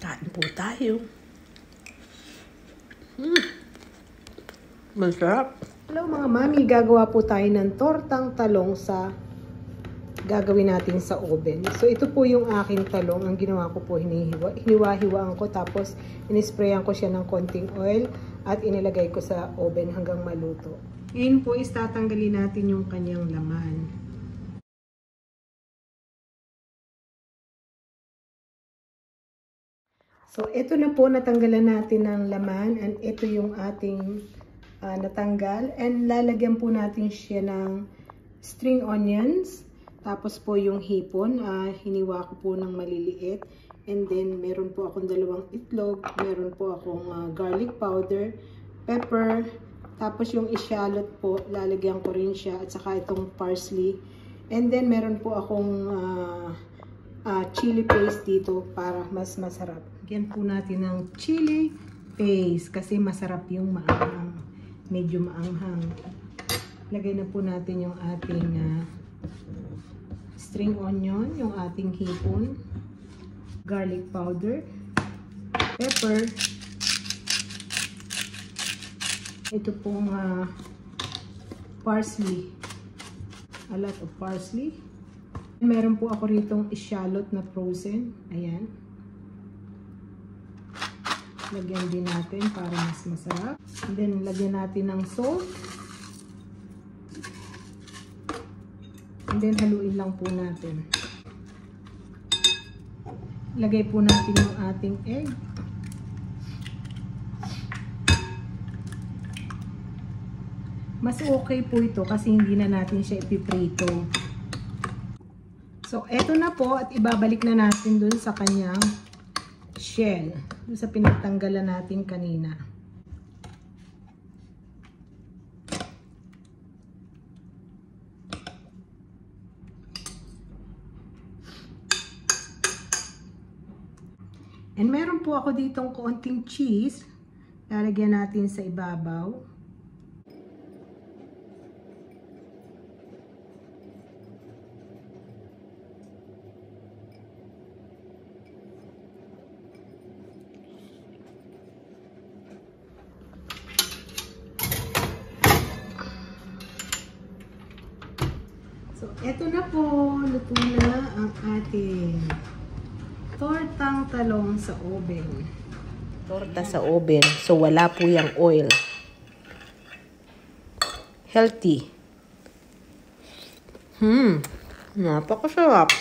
Kain po tayo. Masarap. Hello mga mami, gagawa po tayo ng tortang talong sa gagawin natin sa oven. So ito po yung aking talong. Ang ginawa ko po, hiniwa-hiwaan ko tapos inisprayan ko siya ng konting oil at inilagay ko sa oven hanggang maluto. Ngayon po is tatanggalin natin yung kanyang laman. So ito na po, natanggalan natin ng laman and ito yung ating natanggal, and lalagyan po natin siya ng string onions, tapos po yung hipon, hiniwa ko po ng maliliit, and then meron po akong 2 itlog, meron po akong garlic powder, pepper, tapos yung ishallot po, lalagyan ko rin siya, at saka itong parsley, and then meron po akong chili paste dito para mas masarap. Lagyan po natin ng chili paste kasi masarap yung maanghang. Medyo maanghang. Lagay na po natin yung ating string onion, yung ating hipon, garlic powder, pepper, ito pong parsley, a lot of parsley. Meron po ako ritong ishallot na frozen, ayan. Lagyan din natin para mas masarap. And then, lagyan natin ng salt. And then, haluin lang po natin. Lagay po natin yung ating egg. Mas okay po ito kasi hindi na natin siya ipiprito. So, eto na po at ibabalik na natin dun sa kanyang shell, dun sa pinagtanggalan natin kanina. And meron po ako ditong konting cheese, lalagyan natin sa ibabaw. So, eto na po, luto na ang ating tortang talong sa oven. Torta sa oven, so wala po yung oil. Healthy. Napakasarap.